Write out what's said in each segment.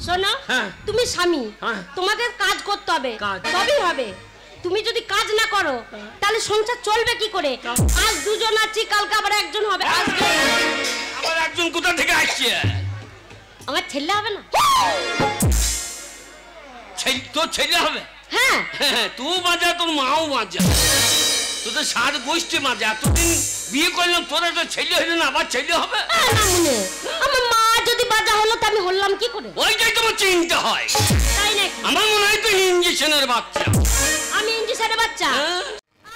শোনো, তুমি স্বামী, তোমাদের কাজ করতে হবে, তবেই হবে। তুমি যদি কাজ না করো তাহলে সংসার চলবে কি করে? আজ দুজন আছি, কালকে আবার একজন হবে। আবার একজন কোথা থেকে আসছে? আমার ছেলে হবে না? তোর ছেলে হবে? হ্যাঁ, তুই মাজা, তোর মাও মাজা, তোদের সাত গোষ্ঠী মাজা। এতদিন বিয়ে করলাম, তোর একটা ছেলে হইলে না আবার ছেলে হবে? আমার মা যদি বাজা হলো তো আমি হলাম কি করে? ওইটাই তোমার চিন্তা হয়, তাই নাকি? আমার মনে হয় তো ইঞ্জেকশনের বাচ্চা। আমি ইঞ্জেকশনের বাচ্চা?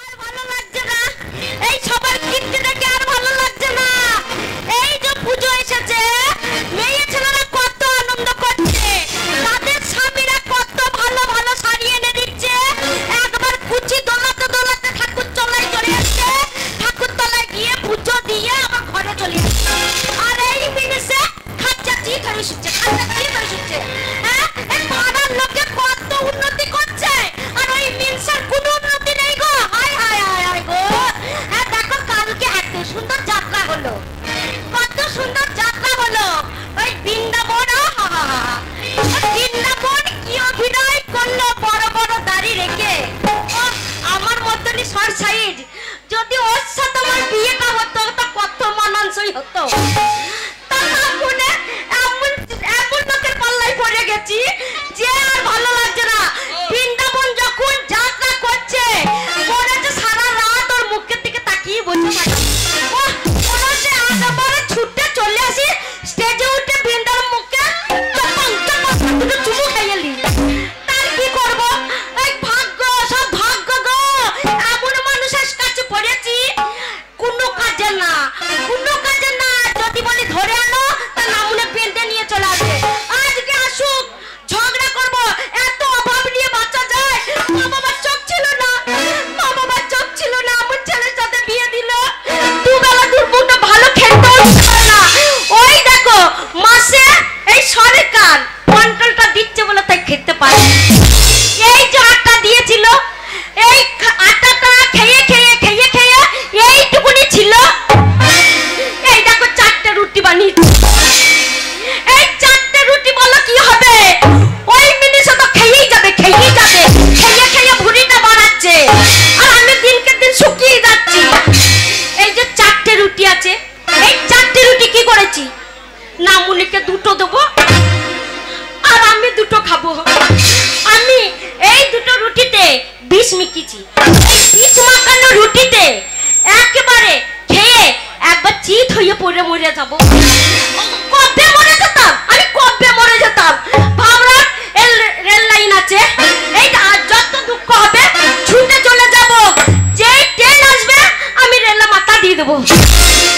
আর ভালো লাগছে না, এই সবার কীর্তি দেখে আর ভালো লাগছে না। এই যে পুজো এসেছে, মেয়ে ছেলেরা কত আনন্দ করছে, তাদের স্বামীরা কত ভালো ভালো শাড়ি এনে দিচ্ছে। একবার কুচি দোলাতে দোলাতে ঠাকুর তলায় চলে আসছে, ঠাকুর তলায় গিয়ে পুজো দিয়ে আবার ঘরে চলে আসছে। আর এই মিনিসে খাচ্চা চিট হয়ে শুচ্ছে, খাচ্চা চিট হয়ে শুচ্ছে। হ্যাঁ, এই পাড়ার লোকে কত উন্নতি করছে, আর ওই মিনসার কোনো উন্নতি নেই গো। হায় হায় হায় হায় গো। হ্যাঁ দেখো, কালকে এত সুন্দর যাত্রা হলো, কত সুন্দর যাত্রা হলো। ওই বৃন্দাবন, বৃন্দাবন কি অভিনয় করলো, বড় বড় দাড়ি রেখে। আমার মতনই শর্ট সাইড, যদি ওর সাথে আমার বিয়েটা হতো তো কত মানানসই হতো। এমন লোকের পাল্লায় পড়ে গেছি যে আর ভালো লাগছে না। বৃন্দাবন যখন যাত্রা করছে, মনে হচ্ছে সারা রাত ওর মুখের দিকে তাকিয়ে বসে থাকি। ছুটে চলে আসি স্টেজে উঠে বৃন্দাবন মুখে চুমু খাইয়ে নি। তার কি করবো? এই ভাগ্য, সব ভাগ্য গো। এমন মানুষের কাছে পড়েছি, কোনো কাজে না, কোনো কাজে না। যদি বলি ধরে আনো, তা নামুনে বেঁধে নিয়ে চলে আসবে। আজকে আসুক, ঝগড়া করবো। এত অভাব নিয়ে বাঁচা যায়? মা বাবার চোখ ছিল না, মা বাবার চোখ ছিল না, আমার ছেলের সাথে বিয়ে দিল। দুবেলা দুপুরটা ভালো খেতেও না। ওই দেখো, মাসে এই সরকার কন্ট্রোলটা দিচ্ছে বলে তাই খেতে পারে। এই যে আটা দিয়েছিল, এই আটাটা খেয়ে খেয়ে খেয়ে খেয়ে এইটুকুনি ছিল। এই দেখো 4টে রুটি বানিয়েছি। এই 4টে রুটি বলো কি হবে? ওই মিনিসে তো খেয়েই যাবে, খেয়েই যাবে, খেয়ে খেয়ে ভুঁড়িটা বাড়াচ্ছে, আর আমি দিনকে দিন শুকিয়ে যাচ্ছি। এই যে 4টে রুটি আছে, এই 4টে রুটি কি করেছি? নামুনিকে 2টো দেবো, আর আমি 2টো খাবো। আমি এই 2টো রুটিতে বিষ মিখিয়েছি। এই বিষ মাখানো রুটিতে একেবারে খেয়ে একবার চিত হয়ে পড়ে মরে যাবো। কবে মরে যেতাম আমি, কবে মরে যেতাম। ভাবলাম রেল লাইন আছে, এই যত দুঃখ হবে ছুটে চলে যাব, যেই ট্রেন আসবে আমি রেলে মাথা দিয়ে দেবো।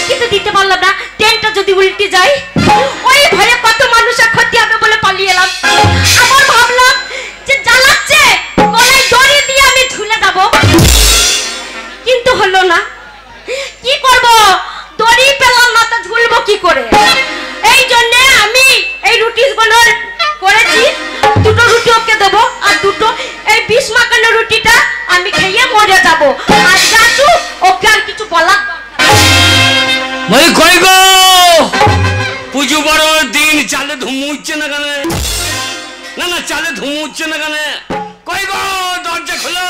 কিন্তু দিতে পারলাম না, ট্রেনটা যদি উল্টে যায়, ওই ভয়ে কত মানুষের ক্ষতি হবে বলে পালিয়ে এলাম। আবার ভাবলাম যে জ্বালাচ্ছে, গলায় দড়ি দিয়ে আমি ঝুলে যাবো, কিন্তু হলো না। কি করব, দড়ি পেলাম না, তা ঝুলবো কি করে? এই জন্য আমি এই রুটি করেছি, 2টো রুটি ওকে দেবো, আর 2টো এই বিষ মাখানো রুটিটা আমি খেয়ে মরে যাবো। আর যাচ্ছু ওকে আর কিছু বলা ভাই কই গো, পুজো বড় দিন, চালে ধুম উঠছে না কেন? না না, চালে ধুম উঠছে না কেন? কই গো, দরজা খোলো।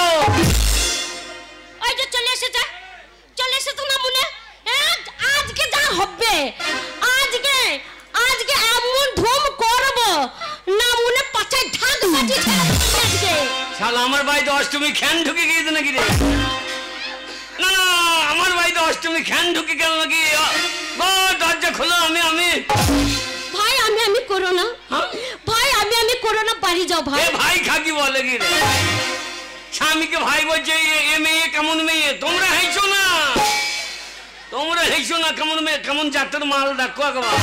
ওই যে চলে এসেছে, চলে এসেছে না মনে। আজকে যা হবে, আজকে আজকে এমন ধুম করব না মনে, পাছায় ঢাক বাজিয়েছে আজকে। শালা আমার বাড়িতে অষ্টমী খ্যান ঢুকে গিয়েছে নাকি রে? না না, আমার বাড়িতে অষ্টমী খ্যান ঢুকে গেল নাকি? দরজা খোলো। আমি ভাই, আমি করো না ভাই, আমি করো না, বাড়ি যাও ভাই। ভাই খাকি বলে কি রে? স্বামীকে ভাই বলছে, এ মেয়ে কেমন মেয়ে? তোমরা হেইছো না, তোমরা হেইছো না কেমন মেয়ে, কেমন জাতের মাল দেখো একবার।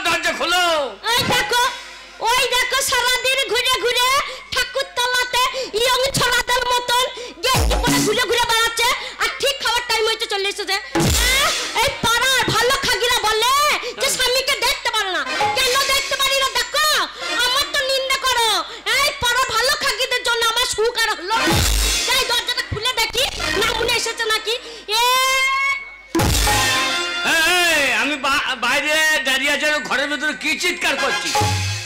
দরজা খোলো। ওই দেখো সারাদিন ঘুরে ঘুরে ঠাকুর তলাতে ইয়ং ছড়াদের মতন গেট করে ঘুরে ঘুরে বেড়াচ্ছে, আর ঠিক খাওয়ার টাইম হইতে চলে এসেছে। এই পাড়ার ভালো খাগিরা বলে যে স্বামীকে দেখতে পারে না। কেন দেখতে পারি না? দেখো, আমার তো নিন্দা করো। এই পাড়ার ভালো খাগিদের জন্য আমার সুখ আর হলো। যাই দরজাটা খুলে দেখি না মনে এসেছে নাকি। আমি বাইরে দাঁড়িয়ে আছে, ঘরের ঘরের ভিতরে কি চিৎকার করছিস?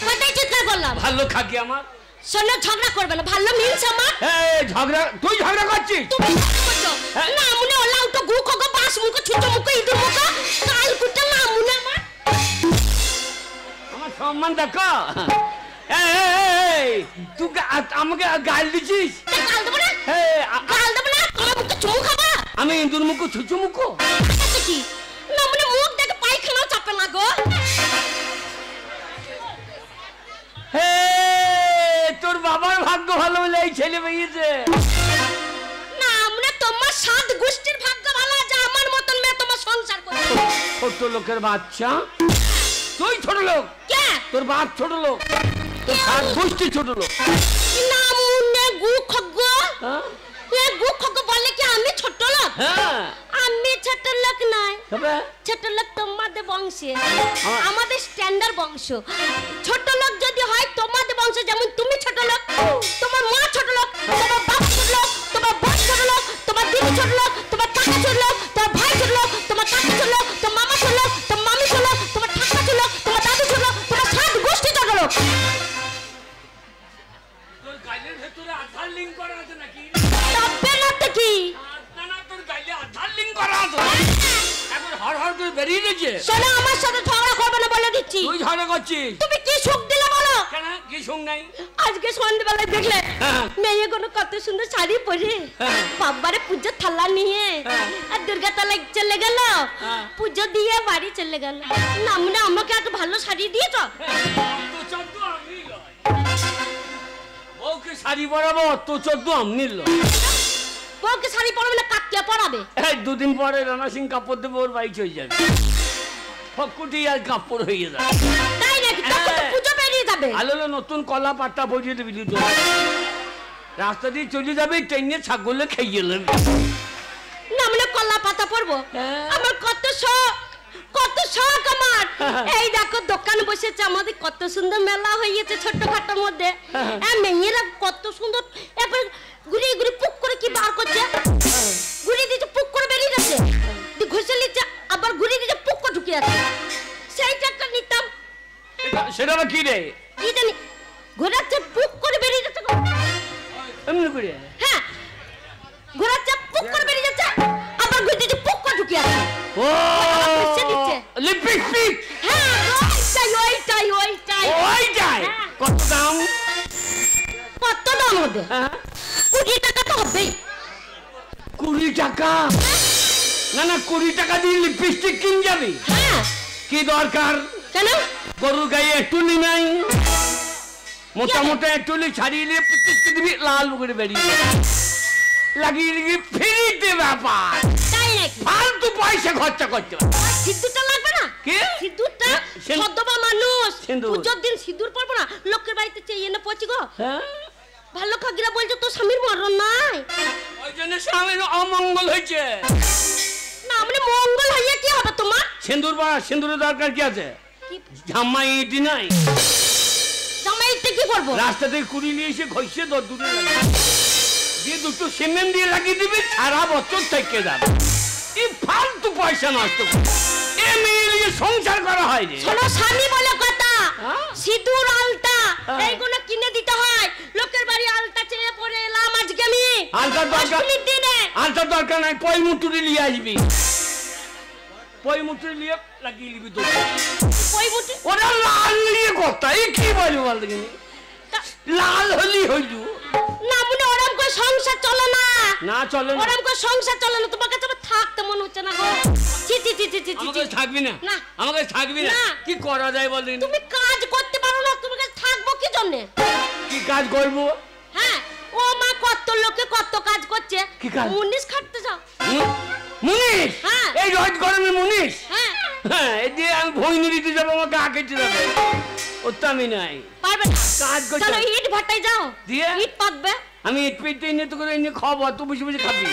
কোথায় চিৎকার করলাম? ভালো খাকি আমার। শোনো, ঝগড়া করবে না, ভালো মিলছে আমার। এই ঝগড়া, তুই ঝগড়া করছিস? তুমি ঝগড়া করছো হ্যাঁ। না? মনে হলো তো গু খগো বাস মুখ ছোট মুখ ইঁদুর মুখ কাল কুটা না মনে আমার সম্মান দেখো। এই তুই আমাকে গাল দিছিস? গাল দেবো না, গাল দেবো না, তোমার মুখে চুমু খাবা? আমি ইঁদুর মুখো ছুচু মুখো? কি না মনে মুখ দেখে পায়খানাও চাপে না গো। হে তোর বাবার ভাগ্য ভালো বলে এই ছেলে পেয়েছে। না মনে তোমার সাত গোষ্ঠীর ভাগ্য ভালো যে আমার মতন মেয়ে তোমার সংসার করে। ছোট লোকের বাচ্চা, তুই ছোট লোক? কে? তোর বাপ ছোট লোক, তোর সাত গোষ্ঠী ছোট লোক। না মনে গু খগো, হ্যাঁ এ গু খগো বলে কি আমি ছোট লোক? হ্যাঁ আমি ছোট লোক নয়, তবে ছোট লোক তোমাদের বংশে, আমাদের স্ট্যান্ডার্ড বংশ। ছোট লোক যদি হয় তোমাদের বংশ, যেমন তুমি ছোট লোক, তোমার মা ছোট লোক, তোমার বাপ ছোট লোক, তোমার বোন ছোট লোক, তোমার দিদি ছোট লোক, তোমার কাকা ছোট লোক, তোমার ভাই ছোট লোক, তোমার কাকি ছোট লোক, তোমার মামা ছোট লোক, তোমার মামি ছোট লোক, তোমার ঠাকুমা ছোট লোক, তোমার দাদু ছোট লোক, তোমার সাত গোষ্ঠী ছোট লোক। তোর গালের ভেতরে আধার লিংক করা আছে নাকি? তবে না তো কি? না না, তোর গালে আধার লিংক করা আছে। এখন হর হর করে বেরিয়ে গেছে। শোনো, আমার সাথে ঝগড়া করবে না বলে দিচ্ছি। তুই ঝগড়া করছিস? তুমি কি সুখ দিলে বলো? কেন, কি শুন নাই? আজকে সন্ধ্যেবেলায় দেখলে হ্যাঁ। মেয়েগুলো কত সুন্দর শাড়ি পরে হ্যাঁ। বাবারে পুজোর থালা নিয়ে হ্যাঁ। আর দুর্গা তলায় চলে গেল, হ্যাঁ। পুজো দিয়ে বাড়ি চলে গেল। না মানে আমাকে এত ভালো শাড়ি দিয়েছ? তো চোদ্দ আমি লয়। ওকে শাড়ি পরাবো, তো চোদ্দ আমি লয়। বউকে শাড়ি পরাবে না কাকিয়া পরাবে? এই দুদিন পরে রানা সিং কাপড় দেবো, ওর বাড়ি চলে যাবে। ফকুটি আর কাপড় হয়ে যাবে। তাই নাকি? তখন তো হ্যাঁ। পুজো বেরিয়ে যাবে। আলো নতুন কলা পাতা বজিয়ে দিবি দুটো। রাস্তা দিয়ে চলে যাবে, ট্রেনে ছাগলে খেয়ে নেবে। না মানে কলা পাতা পরবো? হ্যাঁ। আমার কত শখ, কত শখ আমার। হ্যাঁ। এই দেখো দোকান বসেছে আমাদের, কত সুন্দর মেলা হয়েছে ছোটখাটোর মধ্যে। হ্যাঁ। মেয়েরা কত সুন্দর এবার ঘুরে ঘুরে পুক করে কি বার করছে, ঘুরে দিচ্ছে পুক করে বেরিয়ে যাচ্ছে, ঘষে নিচ্ছে আবার ঘুরে দিচ্ছে পুক করে ঢুকে যাচ্ছে। সেইটা একটা নিতাম। সেটা আবার কি রে? কি জানি ঘোরাচ্ছে পুক করে বেরিয়ে যাচ্ছে গো। এমনি করে? হ্যাঁ, ঘোরাচ্ছে পুক করে বেরিয়ে যাচ্ছে, আবার ঘুরে দিচ্ছে পুক করে ঢুকে যাচ্ছে। ও ঘষে দিচ্ছে। লিপস্টিক। হ্যাঁ ওইটাই ওইটাই। ওইটাই হ্যাঁ। কত দাম? কত দাম হবে? হ্যাঁ 20 টাকা তো হবেই। 20 টাকা? না না, 20 টাকা দিয়ে লিপস্টিক কিন যাবি? হ্যাঁ। কি দরকার? কেন? গরুর গায়ে টুলি নাই, মোটামুটি টুলি ছাড়িয়ে নিয়ে পিটিকে দিবি, লাল করে বেরিয়ে লাগিয়ে দিবি, ফ্রিতে ব্যাপার। তাই নাকি? ফালতু পয়সা খরচা করতে হবে। সিঁদুরটা লাগবে না? কি? সিঁদুরটা সিঁদুর? সদ্যবা মানুষ সিঁদুর? পুজোর দিন সিঁদুর পরবো না? লোকের বাড়িতে চেয়ে এনে পচি গো। হ্যাঁ, ভালো খাগিরা বলছো তোর স্বামীর মরণ নাই। ওই জন্য স্বামীর অমঙ্গল হয়েছে। না মানে মঙ্গল হইয়া কি হবে তোমার? সিঁদুর পরা, সিঁদুরের দরকার কি আছে? কি জামাই ইটি নাই, জামাইতে কি করবো? রাস্তা থেকে কুড়ি নিয়ে এসে ঘষে দূরে দিয়ে দুটো সিমেন্ট দিয়ে লাগিয়ে দিবি, সারা বছর থেকে যাবে। এই ফালতু পয়সা নষ্ট করে এ মেয়ে নিয়ে সংসার করা হয় রে। শোনো, স্বামী বলে কথা, হ্যাঁ? সিঁদুর আলতা হ্যাঁ। এইগুলো কিনে দিতে হয়। লোকের বাড়ি আলতা চেয়ে পড়ে এলাম আজকে আমি। আলতার দরকার, অষ্টমীর দিনে আলতার দরকার নাই, পই মুটুরি নিয়ে আসবি, পই মুটুরি নিয়ে লাগিয়ে নিবি তো। ওই মুঠি ওরা লাল নিয়ে কথা, এই কি বলবো বল দেখিনি? লাল হলি হইল না মনে ওরম করে সংসার চলে না। না, চলে না। ওরম করে সংসার চলে না। তোমার কাছে আমার থাকতে মনে হচ্ছে না গো। ছি ছি ছি ছি ছি ছি। আমাকে থাকবি না, না। আমাকে থাকবি না। না। কি করা যায় বল দেখিনি? তুমি কাজ করতে পারো না, তুমি কাছে থাকবো কি জন্য? কি কাজ করবো? হ্যাঁ, ও মা কত লোকে কত কাজ করছে। কি কাজ? মুনিশ খাটতে যাও। মুনিশ? হ্যাঁ। এই রোজ গরমে মুনিশ? হ্যাঁ, হ্যাঁ, এই দিয়ে আমি ভইনি দিতে যাবো, আমাকে আঁকেতে যাবে, ওটা আমি নাই। পারবে না। কাজ করতে চলো ইট ভাটায় যাও, দিয়ে? ইট পাতবে। আমি ইট পেটে এনে তো করে এনে খাবো, তুই বসে বসে খাবি।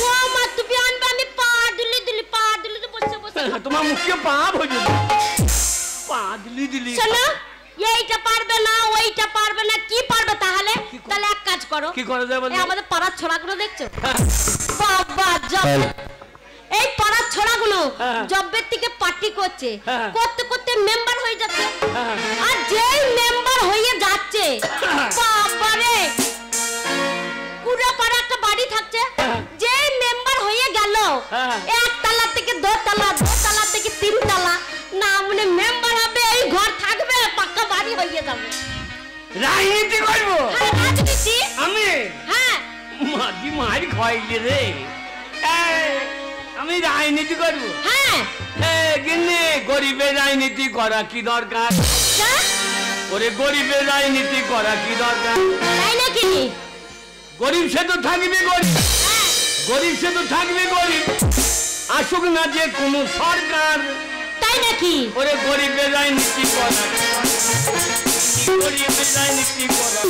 ও মা তুমি আনবে, আমি পা দিলি বসে বসে। তোমার মুখে পা ভরে পা দিলি। শোনো, এইটা পারবে না, ওইটা পারবে না, কি পারবে তাহলে? তাহলে এক কাজ করো। কি করা যায় বল? এই আমাদের পাড়ার ছোড়াগুলো দেখছো? বাবা জব, এই পাড়ার ছোড়াগুলো হ্যাঁ। জব্বের থেকে পার্টি করছে, হ্যাঁ। করতে করতে উঠে মেম্বার হয়ে যাচ্ছে আর যেই মেম্বার হয়ে যাচ্ছে বাবারে পুরো পাড়া একটা বাড়ি থাকছে যেই মেম্বার হয়ে গেল একতলা থেকে দোতলা দোতলা থেকে তিনতলা না মানে মেম্বার হবে এই ঘর থাকবে পাক্কা বাড়ি হয়ে যাবে রাজনীতি করবো হ্যাঁ রাজনীতি আমি হ্যাঁ মাঝি মার খাইলে রে আমি রাজনীতি করবো হ্যাঁ কিন্তু গরিবের রাজনীতি করা কি দরকার ওরে গরিবের রাজনীতি করা কি দরকার তাই নাকি গরিব সে তো থাকবে গরিব গরিব সে তো থাকবে গরিব আসুক না যে কোনো সরকার তাই নাকি ওরে গরিবের রাজনীতি করা গরিবের রাজনীতি করা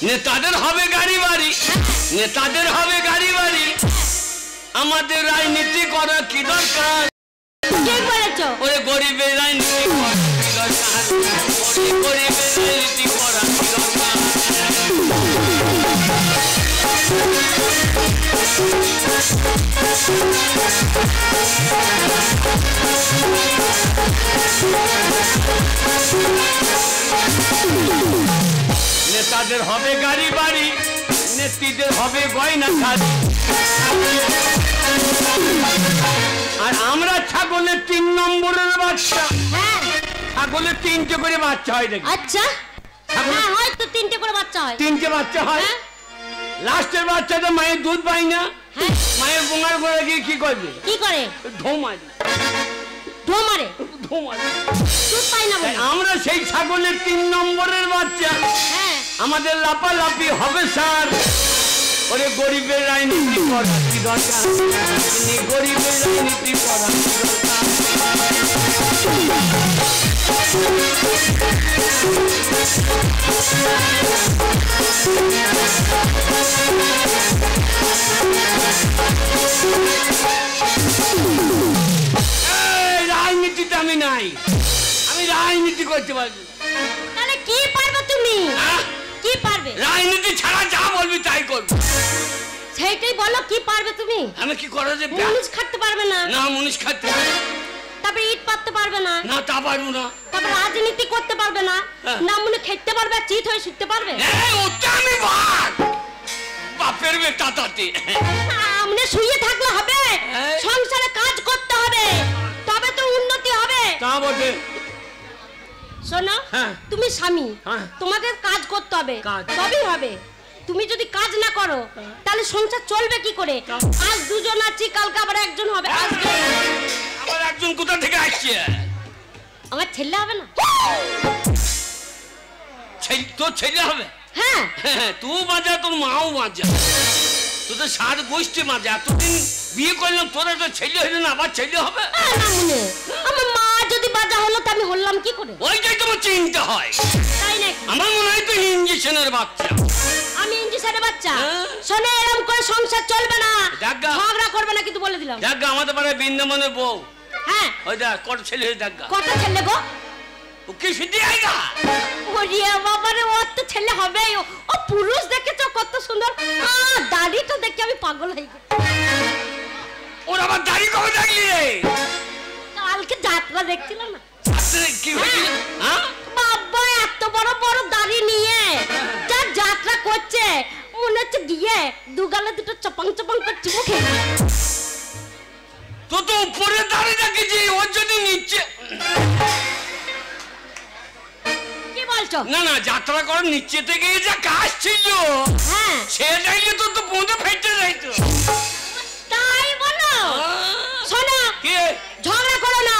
নেতাদের হবে গাড়ি বাড়ি নেতাদের হবে গাড়ি বাড়ি আমাদের রাজনীতি করা কি দরকার ঠিক বলেছো ওরে গরিবের রাজনীতি করা কি দরকার ওরে গরিবের রাজনীতি করা কি দরকার নেতাদের হবে গাড়ি বাড়ি নেত্রীদের হবে গয়না শাড়ি আর আমরা ছাগলের 3 নম্বরের বাচ্চা হ্যাঁ ছাগলের 3টে করে বাচ্চা হয় দেখি আচ্ছা হ্যাঁ হয়তো 3টে করে বাচ্চা হয় 3টে বাচ্চা হয় লাস্টের বাচ্চাটা মায়ের দুধ পায় না হ্যাঁ মায়ের গোঙার করে গিয়ে কি করবে কি করে ঢো মারে ঢো মারে ঢো মারে দুধ পাই না বলে আমরা সেই ছাগলের 3 নম্বরের বাচ্চা হ্যাঁ আমাদের লাপালাপি হবে স্যার ওরে গরিবের রাজনীতি করা কি দরকার গরিবের রাজনীতি করা কি দরকার রাজনীতিতে আমি নাই আমি রাজনীতি করতে পারবো তাহলে কি পারবে তুমি কি পারবে রাজনীতি ছাড়া যা বলবি তাই করবো সেইটাই বলো কি পারবে তুমি আমি কি করো যে মুনিশ খাটতে পারবে না না মুনিশ খাটতে তারপরে ইট পাততে পারবে না না তা পারবো না তারপরে রাজনীতি করতে পারবে না না মনে খেতে পারবে চিত হয়ে শুতে পারবে ওটা আমি বাপের বেটা তাতে আমনে শুয়ে থাকলে হবে সংসারে কাজ করতে হবে তবে তো উন্নতি হবে তা বটে শোনো তুমি স্বামী তোমাকে কাজ করতে হবে তবেই হবে তুমি যদি কাজ না করো তাহলে সংসার চলবে কি করে আজ দুজন আছি কালকে আবার একজন হবে আসবে আবার একজন কোথা থেকে আসছে আমার ছেলে হবে না তোর ছেলে হবে হ্যাঁ তুই বাজা তোর মাও বাজা তোদের 7 গোষ্ঠী মাজা এতদিন বিয়ে করলাম তোর একটা ছেলে হইলে না আবার ছেলে হবে আমার মা যদি বাজা হলো তো আমি হলাম কি করে ওইটাই তোমার চিন্তা হয় তাই নাকি আমার মনে হয় তুই ইঞ্জেকশনের বাচ্চা আমি ইঞ্জেকশনের বাচ্চা শোনো এরকম করে সংসার চলবে না ঝগড়া করবে না কিন্তু বলে দিলাম দেখা আমাদের পাড়ায় বৃন্দাবনের বউ হ্যাঁ ওই দেখ কত ছেলে দেখা কত ছেলে গো ও কি সিদ্ধি আইগা ওরিয়া বাবারে ও তো ছেলে হবে ও পুরুষ দেখেছো কত সুন্দর দাড়িটা দেখে আমি পাগল হয়ে গেছি ওর আবার দাড়ি কবে দেখলি রে কালকে যাত্রা দেখছিলাম না কি হয়েছিল বাবা এত বড় বড় দাড়ি নিয়ে যা যাত্রা করছে মনে হচ্ছে গিয়ে দুগালে দুটো চপাং চপাং করছে মুখে তো উপরে দাড়ি দেখেছি ওর যদি নিচে কি বলছো না না যাত্রা করার নিচে থেকে যা কাজ ছিল হ্যাঁ সেটাই তো পৌঁছে ফেটে যাইতো তাই বলো শোনো কি ঝগড়া করো না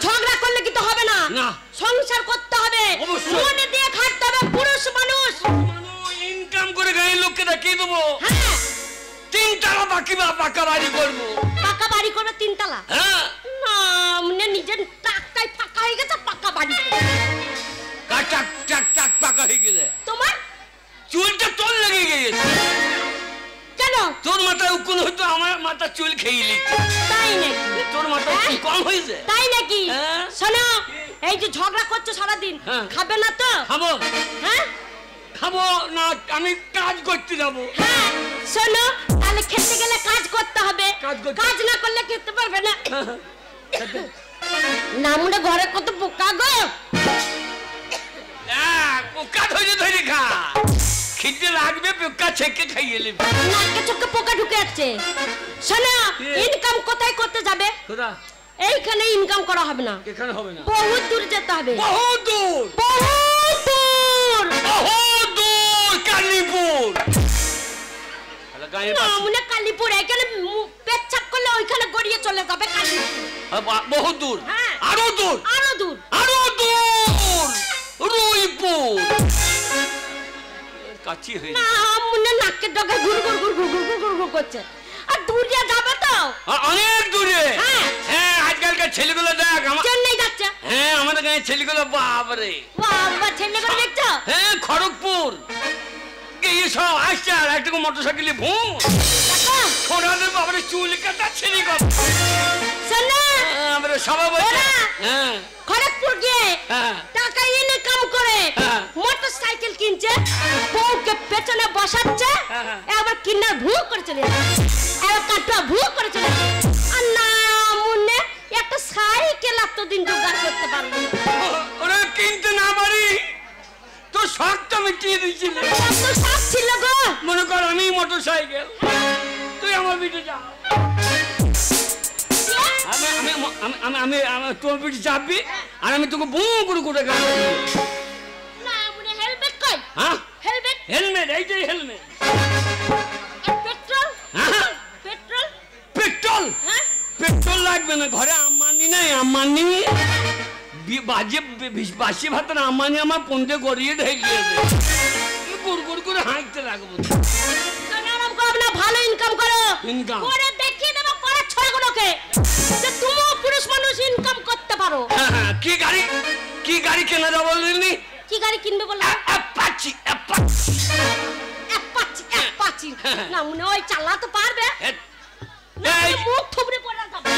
ঝগড়া করলে কি তো হবে না না সংসার করতে হবে মনে দিয়ে খাটতে হবে পুরুষ মানুষ ইনকাম করে গায়ের লোককে দেখিয়ে দেবো হ্যাঁ 3 তলা পাকা বাড়ি করবো পাকা বাড়ি করবে 3 তলা হ্যাঁ না মানে নিজের টাকটাই ফাঁকা হয়ে গেছে পাকা বাড়ি টাক টাক টাক পাকা হয়ে গেছে তোমার চুলটা তোর লেগে গেছে কেন তোর মাথায় উকুন হইতো আমার মাথা চুল খেয়ে লিখছে তাই নাকি তোর মাথা কম হয়েছে তাই নাকি এই যে ঝগড়া করছো সারাদিন, হ্যাঁ। খাবে না তো? খাবো হ্যাঁ খাবো না, আমি কাজ করতে যাবো। হ্যাঁ শোনো, তাহলে খেতে গেলে কাজ করতে হবে, কাজ কাজ না করলে খেতে পারবে না। না মনে ঘরে কত পোকা গো। পোকা ধরে ধরে খা, খিদে লাগবে পোকা ছেকে খাইয়ে নেবে। নাকে চোখে পোকা ঢুকে যাচ্ছে। শোনো, ইনকাম কোথায় করতে যাবে? কোথায়? এইখানে ইনকাম করা হবে না, এখানে হবে না, বহুত দূর যেতে হবে। বহুত দূর, বহুত দূর, বহুত দূর, কালীপুর। মনে কালীপুর, এখানে পেচ্ছাপ করলে ওইখানে গড়িয়ে চলে যাবে কালীপুর। বহুত দূর, হ্যাঁ। আরো দূর, আরো দূর, আরো দূর, রুইপুর। কাছি হয়ে না মনে নাকের ডগায় ঘুর ঘুর ঘুর ঘুর ঘুর ঘুর ঘুর করছে। আর দূর যা যাবে তো, অনেক দূরে। হ্যাঁ। হ্যাঁ, আজকালকার ছেলেগুলো দেখ, চেন্নাই যাচ্ছে। হ্যাঁ আমাদের গাঁয়ের ছেলেগুলো বাবারে, বাবা ছেলেগুলো দেখছো? হ্যাঁ খড়গপুর এই সব আসছে, আর একটু মোটরসাইকেলে ভুঁ দেখো ছোড়াদের বাবারে চুল কাটা ছেলে কত। শোনো, আমরা সবাই বলছি ওরা হ্যাঁ খড়গপুর গিয়ে হ্যাঁ টাকা ইনকাম করে হ্যাঁ। মোটরসাইকেল কিনছে, বউকে পেছনে বসাচ্ছে, হ্যাঁ। একবার কিন্নার ভু করে চলে যাচ্ছে, একবার কাটুয়া ভু করে চলে যাচ্ছে। আর না মুন্নে একটা সাইকেল এতদিন জোগাড় করতে পারলো না। ওরা কিনতে না পারি তো শখটা মিটিয়ে দিয়েছিল। কত শখ ছিল গো। মনে কর আমি মোটরসাইকেল, তুই আমার পিঠে যা, আমি আমি আমি আমি আমি তোর পিঠে চাপবি, আর আমি তোকে বু করে করে গান না মুন্নে হেলমেট কই? হ্যাঁ হেলমেট হেলমেট, এইটাই হেলমেট। আর পেট্রোল? হ্যাঁ পেট্রোল? পেট্রোল, হ্যাঁ পেট্রোল লাগবে না, ঘরে আম্মানি নাই, আম্মানি বাজে বাসি ভাতের আম্মানি আমার পন্দে গড়িয়ে ঢেলিয়েছে, গুড় গুড় করে হাঁটতে লাগবো। আরাম করো না, ভালো ইনকাম করো, ইনকাম করে দেখিয়ে দেবো পাড়ার ছেলেগুলোকে যে তুমিও পুরুষ মানুষ ইনকাম করতে পারো। হ্যাঁ, কি গাড়ি কেনা যাবো বললি? কি গাড়ি কিনবে বলো? Apache, Apache. Apache, Apache. না মনে ওই চালাতে পারবে? না এই মুখ থুবড়ে পড়ে যাবে।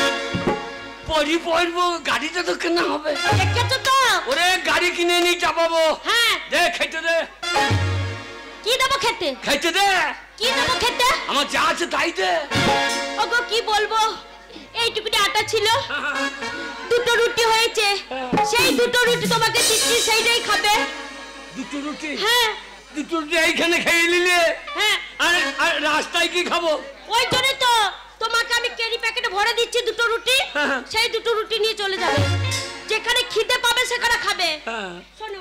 পড়বো, গাড়িটা তো কেনা হবে। দেখেছো তো? ওরে গাড়ি কিনে নিয়ে চাপাবো। হ্যাঁ। দে খেতে দে, কি দেবো খেতে? খেতে দে, কি দেবো খেতে? আমার যা আছে তাই দে। ওগো কি বলবো, এইটুকুটি আটা ছিল, দুটো রুটি হয়েছে, সেই দুটো রুটি তোমাকে দিচ্ছি, সেইটাই খাবে। দুটো রুটি? হ্যাঁ দুটো রুটি এইখানে খেয়ে নিলে, হ্যাঁ। আর রাস্তায় কি খাবো? ওই জন্য তো তোমাকে আমি ক্যারি প্যাকেটে ভরে দিচ্ছি দুটো রুটি, হ্যাঁ। সেই দুটো রুটি নিয়ে চলে যাবে, যেখানে খিদে পাবে সেখানে খাবে। হ্যাঁ। শোনো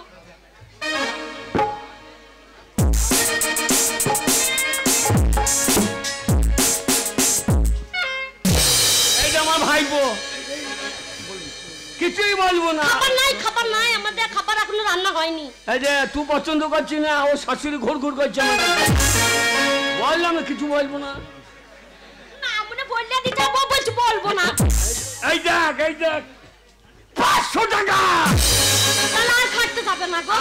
এইটা আমার ভাইপো, কিছুই বলবো না। খাবার নাই আমাদের, খাবার এখনো রান্না হয়নি। এই যে তুই পছন্দ করছি না, ও শাশুড়ি ঘুর ঘুর করছে আমার কাছে। বললাম কিছু বলবো না। না মনে বললে দি যাবো, বলছি বলবো না। এই দেখ 500 টাকা। তাহলে আর খাটতে যাবে না গো।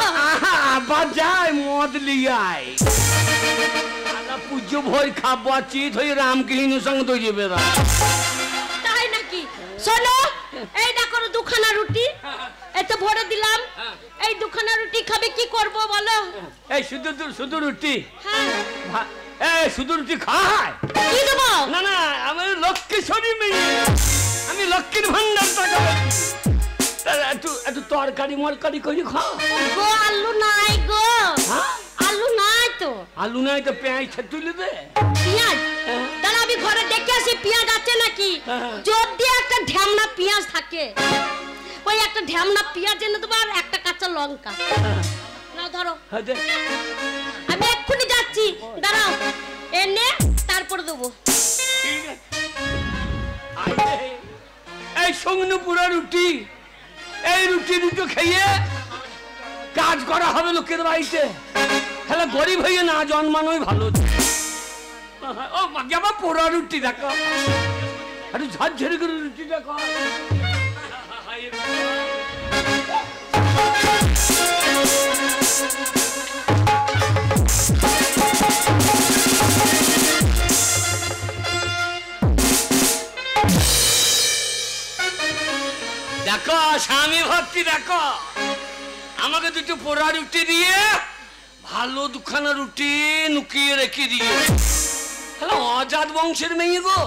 আবার যাই মদ লিয়াই, পুজো ভোর খাবো, চিত হয়ে রামকৃষ্ণের সঙ্গে তৈরি বেড়া। তাই নাকি? শোনো এই দেখো দুখানা রুটি, এতে ভরে দিলাম, এই দুখানা রুটি খাবে, কি করব বলো? এই শুধু রুটি? হ্যাঁ। এই শুধু রুটি খায়? কি দেবো? না না, আমি লক্ষ্মীশ্বরী মেয়ে, আমি লক্ষ্মীর ভান্ডার টাকা একটু তরকারি মরকারি করে খাও। গো আলু নাই গো। হ্যাঁ? আলু নাই তো। আলু নাই তো পেঁয়াজ তুলে দে। পেঁয়াজ? হ্যাঁ। তাহলে আমি ঘরে দেখে আসি পেঁয়াজ আছে নাকি। হ্যাঁ। যদি একটা ঢ্যামনা পেঁয়াজ থাকে, ওই একটা ঢ্যামনা পেঁয়াজ এনে দেবো, আর একটা কাঁচা লঙ্কা। নাও ধরো, আমি এক্ষুনি যাচ্ছি, দাঁড়াও, এনে তারপরে দেবো। এই সঙ্গে পুরা রুটি, এই রুটি দুটো খেয়ে কাজ করা হবে লোকের বাড়িতে, তাহলে গরিব হয়ে না জন্মানোই ভালো। ও মাকে আবার পোড়া রুটি দেখো, একটু ঝরঝরে করে রুটি দেখো। দেখো স্বামী ভক্তি দেখো, আমাকে দুটো পোড়া রুটি দিয়ে ভালো দুখানা রুটি নুকিয়ে রেখে দিয়ে। হ্যালো, অজাত বংশের মেয়ে গো,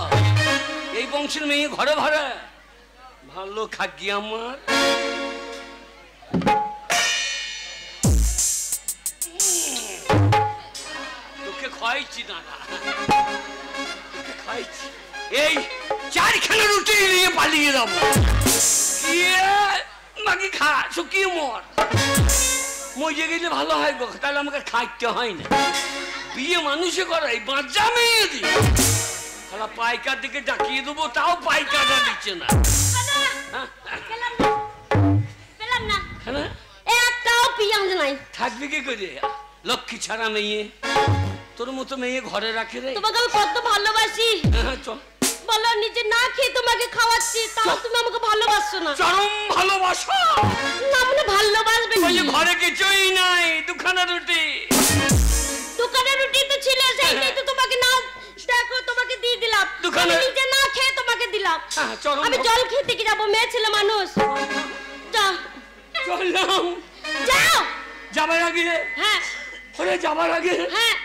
এই বংশের মেয়ে ঘরে ঘরে ভালো খাকি আমার। তোকে খাইছি দাদা, তোকে খাইছি। এই চারখানা রুটি নিয়ে পালিয়ে যাবো, বাকি খা শুকিয়ে মর। মজে গেলে ভালো হয় গো, তাহলে আমাকে খাইতে হয় না। বিয়ে মানুষে করে বাচ্চা মেয়ে দিয়ে তাহলে পাইকার দিকে ডাকিয়ে দেবো, তাও পাইকারটা দিচ্ছে না। থাকবে কি করে লক্ষ্মী ছাড়া মেয়ে? তোর মতো মেয়ে ঘরে রাখে রে। তোমাকে আমি কত ভালোবাসি, চল বলো নিজে না খেয়ে তোমাকে খাওয়াচ্ছি, তাও তুমি আমাকে ভালোবাসছো না। চরম ভালোবাসা না, মানে ভালোবাসবে ওই যে ঘরে কিছুই নাই, দুখানা রুটি। দোকানের রুটি তো ছিল, সেইটাই তো তোমাকে না দেখো তোমাকে দিয়ে দিলাম। দোকানে নিজে না খেয়ে তোমাকে দিলাম। চরম আমি জল খেতে কি যাবো? মেয়ে ছেলে মানুষ। যাও চললাম। যাও যাবার আগে, হ্যাঁ ওরে যাবার আগে, হ্যাঁ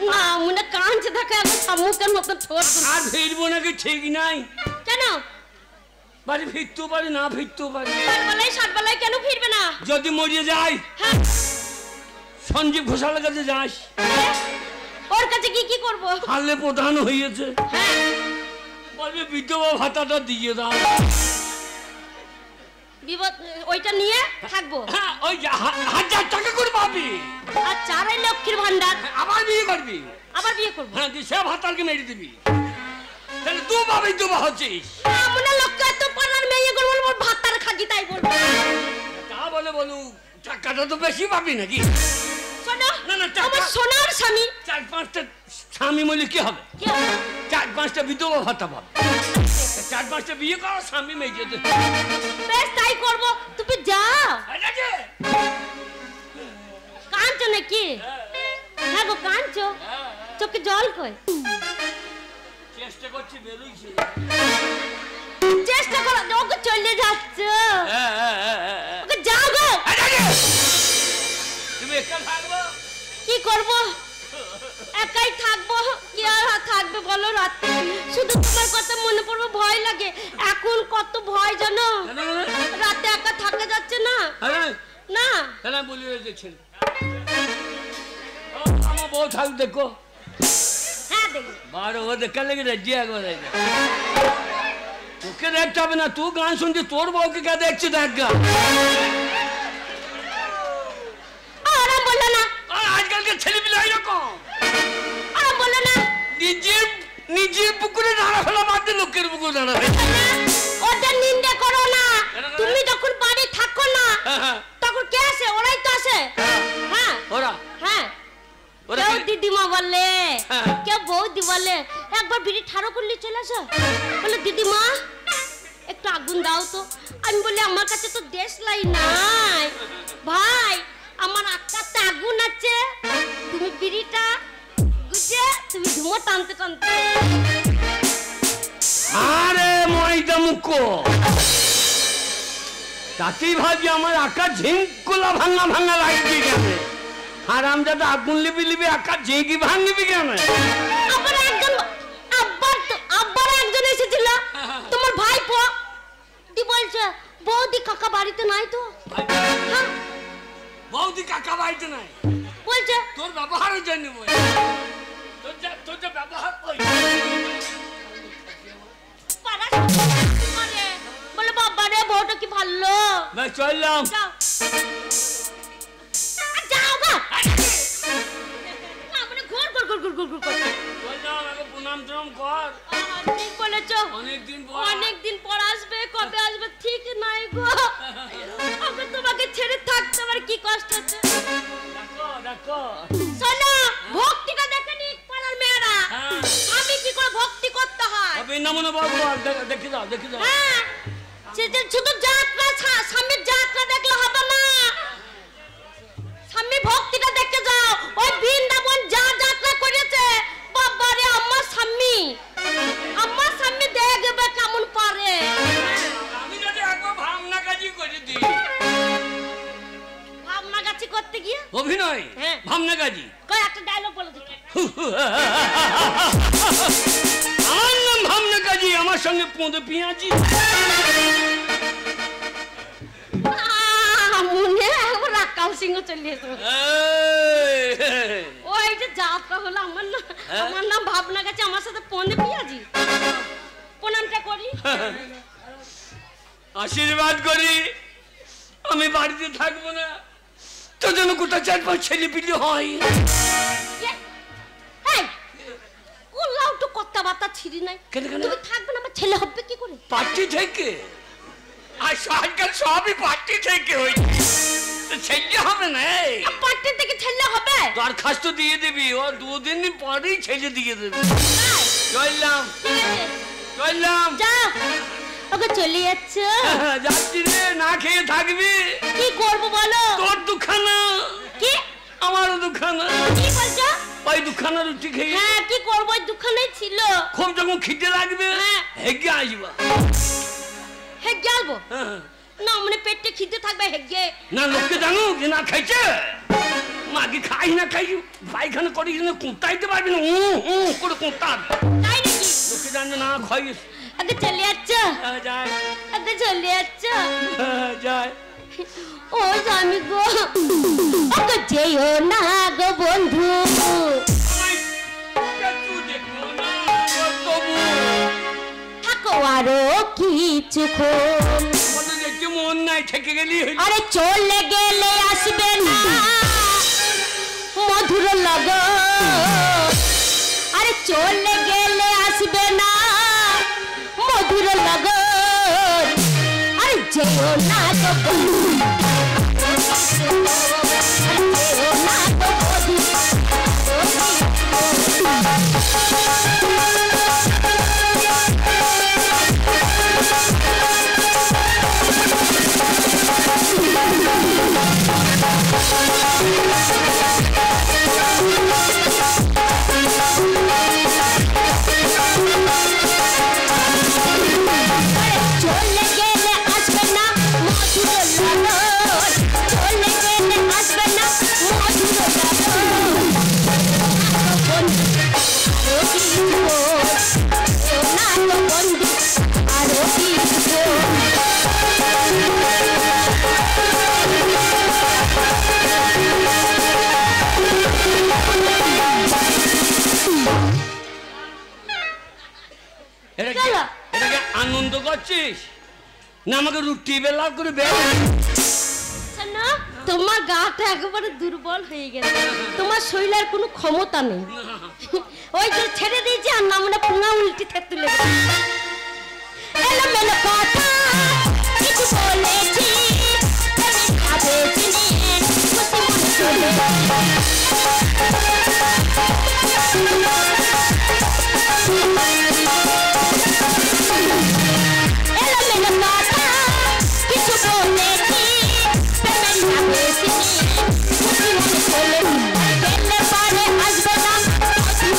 না মনে কাঁচে থাকে আমার সম্মুখের মতো ঠোঁট। আর ফিরবো নাকি ঠিক নাই। কেন? বাড়ি ফিরতেও পারি না ফিরতেও পারি। ষাট বেলায় কেন ফিরবে না? যদি মরিয়ে যাই, হ্যাঁ সঞ্জীব ঘোষালের কাছে যাস। ওর কাছে কি কি করবো? হালে প্রধান হয়েছে, হ্যাঁ বলবে বিধবা ভাতাটা দিয়ে দাও। বিপদ ওইটা নিয়ে থাকবো। হ্যাঁ, ওই 1000 টাকা করে পাবি। আর চারাই লক্ষ্মীর ভান্ডার। আবার বিয়ে করবি? আবার বিয়ে করবো। হ্যাঁ, সে ভাতারকে মেরে দিবি, তাহলে দু ভাবি দুবা হচ্ছিস। মনে লক্ষ্য তো পাড়ার মেয়ে করবো, ভাতার খাজি তাই বলবো। তা বলে বলু টাকাটা তো বেশি পাবি নাকি? শোনো, না না, আমার সোনার স্বামী। 4-5টা স্বামী বলে কি হবে? 4-5টা বিধবা ভাতা পাবে। 4-5টা বিয়ে করো, স্বামী মেয়ে যেতে। বেশ তাই করবো, তুমি যাও। কাঁদছো নাকি? হ্যাঁ গো কাঁদছো, চোখে জল কই? চেষ্টা করছি, বেরোইছে। চেষ্টা করো, ওকে চলে যাচ্ছ। ওকে যাও গো। তুমি একা থাকবো? কি করবো? একাই থাকবো। কি আর থাকবে বলো? রাতে শুধু তোমার কথা মনে পড়বে, ভয় লাগে। এখন কত ভয় জানো, রাতে একা থাকা যাচ্ছে না। না কেন বলি ছেলে আমার বউ থাক দেখো। হ্যাঁ দেখো 12 দেখা লেগে রাজি একবার তোকে দেখতে হবে না, তুই গান শুনছি, তোর বউকে কে দেখছি? দেখ গা, ওরা বললো না। আজকালকার ছেলে পিলে এরকম, ওরা বললো না। নিজের পুকুরে দাঁড়া ফেলা বাদ দিয়ে লোকের পুকুরে দাঁড়া ফেলা। ওদের নিন্দে করো না। তুমি যখন বাড়ি থাকো না তখন কে আসে? ওরাই তো আসে। হ্যাঁ ওরা, হ্যাঁ কেউ দিদিমা বলে, কেউ বৌদি বলে। একবার বিড়ি ঠাড়ো করলে চলে আসো, বলে দিদিমা একটু আগুন দাও তো। আমি বলি আমার কাছে তো দেশলাই নাই ভাই, আমার আকাশে আগুন আছে। তুমি বিড়িটা গুজে তুমি ধুমো টানতে টানতে। আরে ময়দা মুখো, তাতেই ভাবি আমার আকাশ ঝিঙ্কুলা ভাঙা ভাঙা লাগবে কেন? আর আমরা তো আগুন লিবি লিবি আকাশ ঝিঙ্কি ভাঙবি কেন? আবার একজন আব্বার একজন এসেছিল, তোমার ভাইপো। দি বলছে বৌদি কাকা বাড়িতে নাই তো। হ্যাঁ বৌদি কাকা বাড়িতে নাই বলছে, তোর ব্যবহারের জন্য তোর যে ব্যবহার বলে বাবা রে বউটা কি ভালো। চললাম, যাও গো। ঘুর ঘুর ঘুর ঘুর ঘুর ঘুর কর। প্রণাম টনাম কর। ঠিক বলেছো, অনেকদিন পর আসবে। কবে আসবে ঠিক নাই গো। আমি তোমাকে ছেড়ে থাকতে আমার কি কষ্ট হচ্ছে। শোনো, ভক্তিটা দেখে নি পাড়ার মেয়েরা, আমি কি করে ভক্তি করতে হয়। দেখে যাও, দেখে যাও। হ্যাঁ, শুধু যাত্রা, স্বামীর যাত্রা দেখলে হবে না, স্বামী ভক্তিটা দেখে যাও। ওই বৃন্দাবন যা যাত্রা করেছে, বাবা রে আমার স্বামী দেখবে কেমন পারে। করতে গিয়ে? অভিনয়? হ্যাঁ। ভাবনা কাজী। কই একটা ডায়লগ বলে দিতে। আমার নাম ভাবনা কাজী, আমার সঙ্গে পোঁদে পেঁয়াজি। মনে একবার রাকাল সিংহ চলে এসো। ওই যে যাত্রা হলো আমার নাম ভাবনা কাজী, আমার সাথে পোঁদে পেঁয়াজি। প্রণামটা করি। আশীর্বাদ করি, আমি বাড়িতে থাকবো না, তোর জন্য কোথাও 4-5 ছেলে পিলে হয়। কথাবার্তা ছিড়ি নাই। কেন কেন? তুমি থাকবে না, আমার ছেলে হবে কি করে? পার্টি থেকে। আর আজকাল সবই পার্টি থেকে হয়েছে, ছেলে হবে না। পার্টি থেকে ছেলে হবে? দরখাস্ত দিয়ে দিবি, ও 2 দিন পরেই ছেলে দিয়ে দেবে। চললাম চললাম। যা ওকে চলে যাচ্ছ? যাচ্ছি রে, না খেয়ে থাকবি? কি করবো বলো? তোর দুখানা। কি? আমারও দুখানা। কি বলছো? ওই দুখানা রুটি খেয়ে। হ্যাঁ কি করবো, ওই দুখানাই ছিল। খুব যখন খিদে লাগবে হেগে আসবা। হেগে আসবো? না মানে পেটে খিদে থাকবে হেগে? না লোককে জানো যে না খাইছে, মাকে খাই না খাই পায়খানা করিস না, কোঁতাইতে পারবি না, করে কোঁতার। তাই নাকি? লোকে জানবে না খাইস। আগে চলে যাচ্ছ? যায়। আগে চলে যাচ্ছ? যায়। ও স্বামী গো, ওকে যেও না গো বন্ধু। থাকো আরো কিছুক্ষণ। মন নাই, থেকে গেলি। আরে চলে গেলে আসবে না মধুর লগন। আরে চলে গেলে আসবে না মধুর লগন। আরে যেও না গো বন্ধু, যেও না গো বন্ধু। চলে গেলে আসবে না মধুর লগন। চলে গেলে আসবে না মধুর লগন। আরো কিছু না তো বন্ধু, আরো কিছু। এটাকে আনন্দ করছিস না? আমাকে রুটি বেলা করে বেলা। না তোমার গাটা একেবারে দুর্বল হয়ে গেছে, তোমার শরীরের কোনো ক্ষমতা নেই। ওই যে ছেড়ে দিয়েছি আর না মানে পুঙা উল্টি থেতে লেগে। এলোমেলো কথা কিছু বলেছি, আমি ভাবেছি খুশি মনে এলোমেলো কথা কিছু বলেছি, প্রেমের ভাবেছি খুশি মনে চলে। গেলে পারে আসবে না মধুর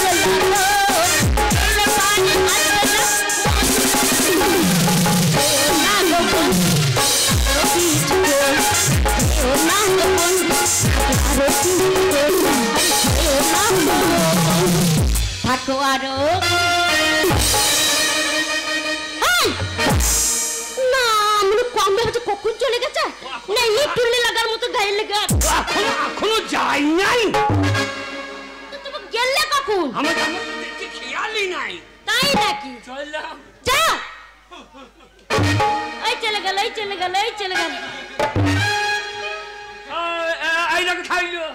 লগন। গেলে পারে আসবে না থাকো আরো। না মানে কমবে হচ্ছে, কখন চলে গেছে না? এই টুলে লাগার মতো গায়ে লেগে এখনো যাই নাই। তুমি গেলে কখন? আমার খেয়ালই নাই। তাই নাকি? চললাম। যা এই চলে গেল, এই চলে গেল, এই চলে গেল। এই দেখো খাইলো।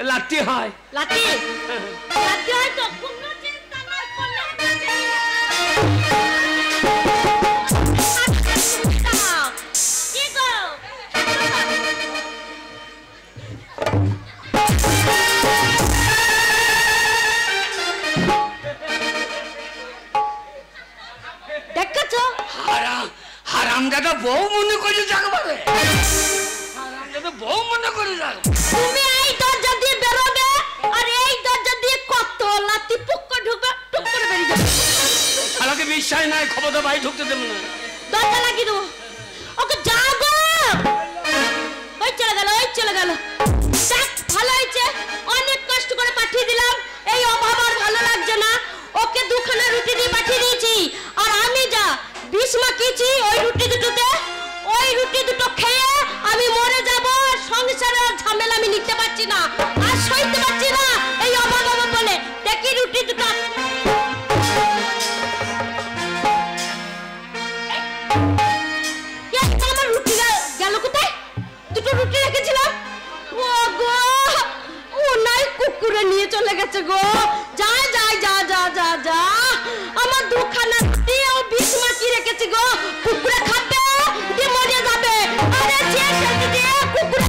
লাঠি হয়, লাঠি লাঠি হয় তো কোনো চিন্তা নাই করলে কি গো? দেখছো হারামজাদা বউ মনে করে যাকবারে, হারামজাদা বউ মনে করে যাক। তুমি এই দরজা দিয়ে বেরোবে আর এই দরজা দিয়ে কত লাতি পুক্ক ঢুকবে, টুক করে বেরিয়ে যাবে। শালাকে বিশ্বাস নাই, খবরদার বাড়ি ঢুকতে দেব না। দরজা লাগিয়ে দেবো। ওকে যাও গো। ওই চলে গেল। দেখ ভালো হয়েছে, অনেক কষ্ট করে পাঠিয়ে দিলাম, এই অভাব আর ভালো লাগছে না। ওকে দুখানা রুটি দিয়ে পাঠিয়ে দিয়েছি, আর আমি যা বিষ মাখিয়েছি ওই রুটি দুটোতে, ওই রুটি দুটো খেয়ে আমি মরে যাব। সংসারের ঝামেলা আমি নিতে পারছি না, আর সইতে পারছি না এই অভাব বলে। দেখি রুটি দুটো। আমার রুটি গেল কোথায়? দুটো রুটি রেখেছিলাম। ও গো, ও নাই কুকুরে নিয়ে চলে গেছে গো। যা আমার দুখানা রুটি ও বিষ মাখিয়ে রেখেছি গো। কুকুরে খাবে, দিয়ে মরে যাবে। আরে যে খেতে দিয়ে কুকুরে।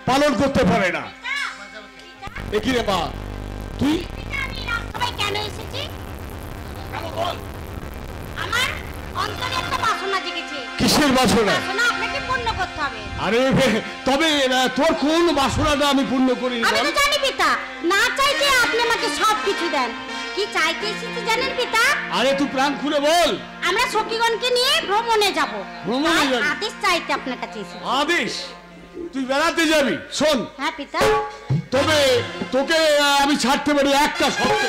পালন করতে পারে না। দেখি রে মা, তুই কেন এসেছি? আমার অন্তরে একটা বাসনা জেগেছে। কিসের বাসনা? আপনাকে পূর্ণ করতে হবে। আরে তবে তোর কোন বাসনাটা আমি পূর্ণ করি? আমি তো জানি পিতা, না চাইতে আপনি আমাকে সব কিছু দেন। কি চাইতে এসেছি জানেন পিতা? আরে তুই প্রাণ খুলে বল। আমরা সখীগণকে নিয়ে ভ্রমণে যাব। ভ্রমণে যাবি? আদেশ চাইতে আপনার কাছে এসেছি। আদেশ? তুই বেড়াতে যাবি? শোন, হ্যাঁ পিতা। তবে তোকে আমি ছাড়তে পারি একটা শর্তে।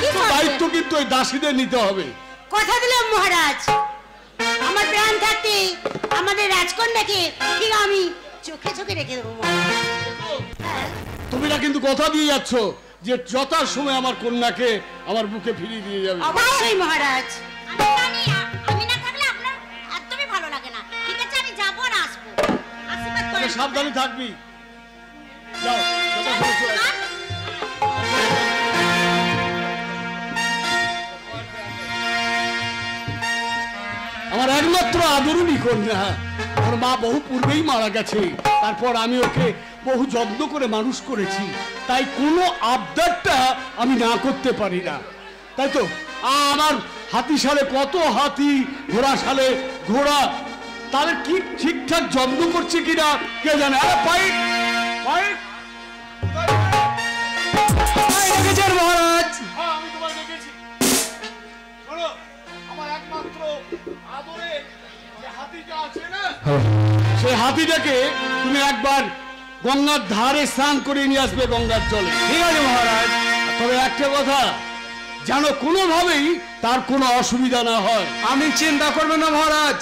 কি শর্তে? দায়িত্ব কিন্তু ওই দাসীদের নিতে হবে। কথা দিলাম মহারাজ, আমার প্রাণ থাকতে আমাদের রাজকন্যাকে ঠিক আমি চোখে চোখে রেখে দেবো মহারাজ। তুমি না কিন্তু কথা দিয়ে যাচ্ছ যে যথার সময় আমার কন্যাকে আমার বুকে ফিরিয়ে দিয়ে যাবে। অবশ্যই মহারাজ। আমি না থাকলে আপনার একদমই ভালো লাগে না। ঠিক আছে, আমি যাবো আর আসবো। আশীর্বাদ করেন। সাবধানে থাকবি। যাও, যথাসময়ে চলে আয়। আমার একমাত্র আদরণী কন্যা, ওর মা বহু পূর্বেই মারা গেছে। তারপর আমি ওকে বহু যত্ন করে মানুষ করেছি, তাই কোনো আবদারটা আমি না করতে পারি না। তাই তো আমার হাতি সালে কত হাতি, ঘোড়া সালে ঘোড়া, তাদের কি ঠিকঠাক যত্ন করছে কিনা কে জানে। আরে পাইক পাইক মহারাজ। আমি তোমায় দেখেছি। শোনো, আমার একমাত্র আদরের যে হাতিটা আছে না, সেই হাতিটাকে তুমি একবার গঙ্গার ধারে স্নান করে নিয়ে আসবে, গঙ্গার জলে। ঠিক আছে মহারাজ? তবে একটা কথা, যেন কোনোভাবেই তার কোনো অসুবিধা না হয়। আমি চিন্তা করবেন না মহারাজ,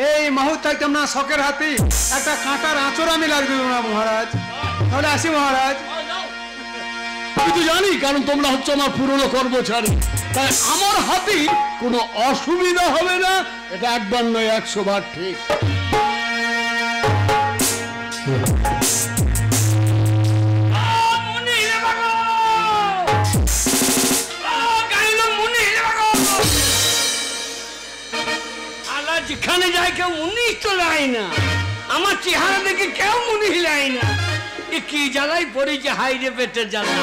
এই মুহূর্তে আমরা শখের হাতি, একটা কাঁটার আঁচড় আমি লাগবে না মহারাজ। তাহলে আসি মহারাজ। আমি তো জানি, কারণ তোমরা হচ্ছে আমার পুরনো কর্মচারী, তাই আমার হাতি কোনো অসুবিধা হবে না, এটা একবার নয় 100 বার ঠিক। যেখানে যায় কেউ মুনি চলায় না, আমার চেহারা দেখে কেউ মুনি হিলায় না। এ কি জ্বালাই পড়েছে, হাইরে পেটের জ্বালা,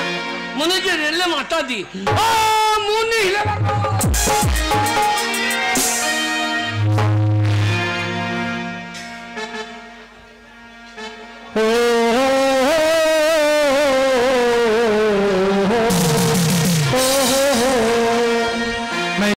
মনে হচ্ছে রেলে মাথা দি মুনি হিলা